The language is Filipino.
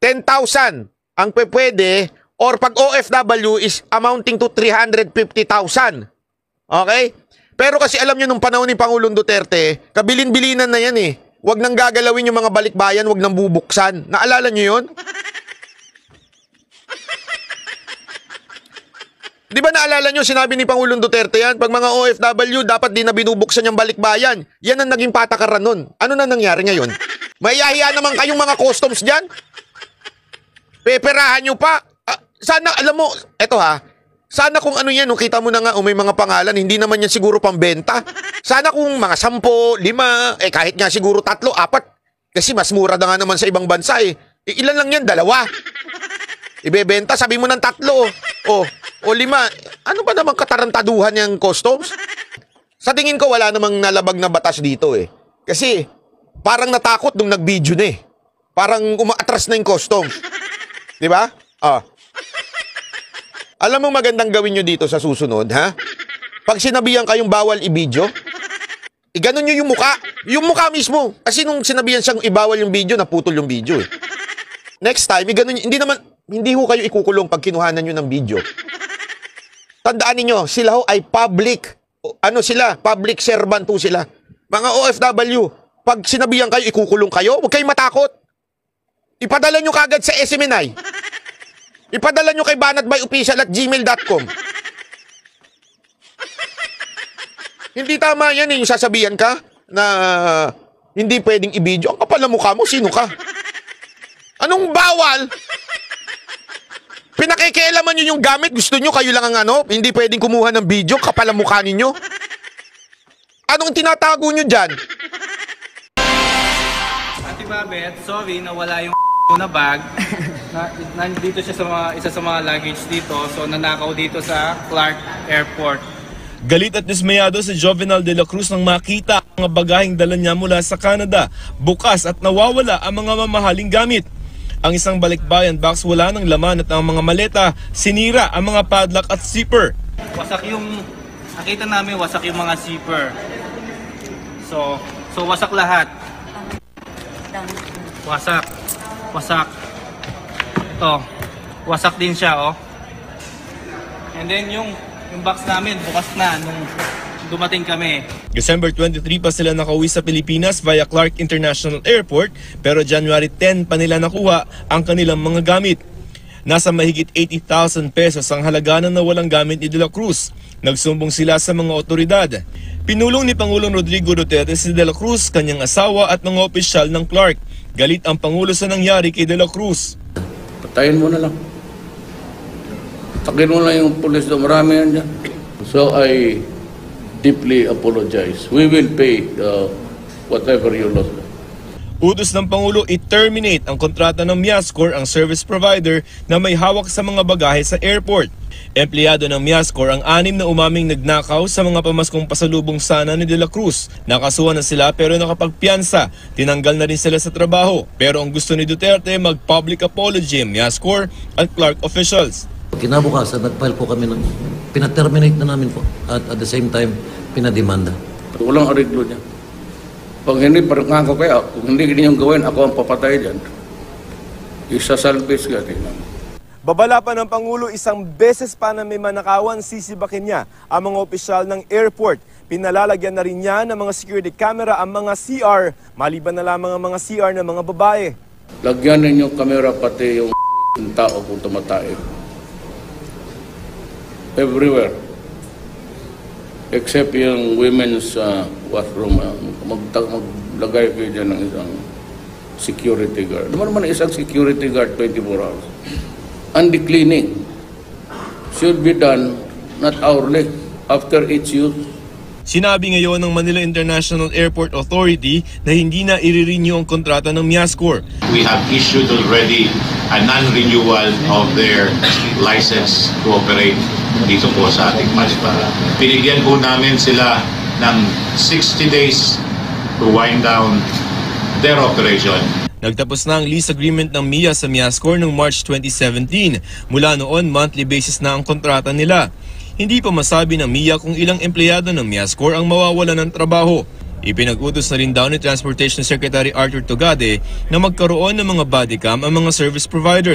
10,000 ang pwede, or pag OFW is amounting to 350,000. Okay? Pero kasi alam nyo, nung panahon ni Pangulong Duterte, kabilin-bilinan na yan eh. Huwag nang gagalawin yung mga balikbayan, huwag nang bubuksan. Naalala nyo yun? Di ba naalala nyo, sinabi ni Pangulong Duterte yan, pag mga OFW, dapat di na binubuksan yung balikbayan. Yan ang naging patakaran nun. Ano na nangyari ngayon? Mahiyahiya naman kayong mga customs dyan? Peperahan nyo pa? Sana, alam mo, eto ha, sana kung ano yan, kita mo na nga, may mga pangalan, hindi naman yan siguro pambenta. Sana kung mga 10, 5, kahit nga siguro 3, 4, kasi mas mura na nga naman sa ibang bansa eh. Ilan lang yan? 2. Ibebenta, sabi mo ng 3, o 5. Ano ba namang katarantaduhan yung customs? Sa tingin ko, wala namang nalabag na batas dito eh. Kasi, parang natakot nung nag-video na eh. Parang umaatras na yung customs. Diba? Alam mo magandang gawin nyo dito sa susunod, ha? Pag sinabihan kayong bawal i-video, iganon nyo yung muka. Yung muka mismo. Kasi nung sinabihan siyang ibawal yung video, naputol yung video eh. Next time, iganon nyo. Hindi ho kayo ikukulong pag kinuhanan nyo ng video. Tandaan niyo, sila ho ay public. Public servant ho sila. Mga OFW, pag sinabihan kayo, ikukulong kayo, huwag kayong matakot. Ipadala nyo kagad sa SMNI. Ipadala nyo kay banatbyofficial@gmail.com. Hindi tama yan eh, yung sasabihan ka na hindi pwedeng i-video. Ang kapal na mukha mo, sino ka? Anong bawal? Pinakikialaman nyo yung gamit, gusto nyo kayo lang ang hindi pwedeng kumuha ng video, kapal ang mukha ninyo. Anong tinatago nyo dyan? Ate Babet, sorry, nawala yung na bag. Nandito siya sa isa sa mga luggage dito, so nanakaw dito sa Clark Airport. Galit at dismayado si Jovenal de la Cruz nang makita ang mga bagaheng dala niya mula sa Canada. Bukas at nawawala ang mga mamahaling gamit. Ang isang balikbayan box wala ng laman at ang mga maleta, sinira ang mga padlock at zipper. Wasak yung, nakita namin wasak yung mga zipper. So wasak lahat. Wasak. Ito, wasak din siya oh. And then yung box namin bukas na nung dumating kami. December 23 pa sila nakauwi sa Pilipinas via Clark International Airport, pero January 10 pa nila nakuha ang kanilang mga gamit. Nasa mahigit 80,000 pesos ang halaga ng nawalang gamit ni De La Cruz. Nagsumbong sila sa mga otoridad. Pinulong ni Pangulong Rodrigo Duterte si De La Cruz, kanyang asawa at mga opisyal ng Clark. Galit ang Pangulo sa nangyari kay De La Cruz. Patayin mo na lang. Takin mo lang yung pulis doon. Marami yan dyan. So I deeply apologize. We will pay whatever you lost. Utos ng Pangulo i-terminate ang kontrata ng Miascor, ang service provider na may hawak sa mga bagahe sa airport. Empleyado ng Miascor ang 6 na umaming nagnakaw sa mga pamaskong pasalubong sana ni De La Cruz. Nakasuhan na sila pero nakapagpiyansa. Tinanggal na rin sila sa trabaho. Pero ang gusto ni Duterte, mag-public apology ang Miascor at Clark officials. Kinabukasan, nag-file po kami pina-terminate na namin po. At the same time, pinademanda. Walang ariglo niya. Pag hindi, parang ako kaya, kung hindi ninyong gawin, ako ang papatay dyan. Isasalvage ka, tingnan. Babala pa ng Pangulo, isang beses pa na may manakawan, sisibakin niya ang mga opisyal ng airport. Pinalalagyan na rin niya ng mga security camera ang mga CR, maliban na lamang ang mga CR ng mga babae. Lagyan ninyo camera pati yung tao kung tumatay. Everywhere. Except yung women's washroom. Maglagay kayo dyan ng isang security guard. Naman isang security guard 24 hours. And the cleaning should be done not hourly after each use. Sinabi ngayon ng Manila International Airport Authority na hindi na i-renew ang kontrata ng Miascor. We have issued already a non-renewal of their license to operate dito po sa ating paliparan. Pinigyan po namin sila ng 60 days to wind down their operation. Nagtapos na ang lease agreement ng MIA sa Miascor noong March 2017. Mula noon, monthly basis na ang kontrata nila. Hindi pa masabi ng MIA kung ilang empleyado ng Miascor ang mawawalan ng trabaho. Ipinag-utos na rin daw ni Transportation Secretary Arthur Togade na magkaroon ng mga bodycam ang mga service providers.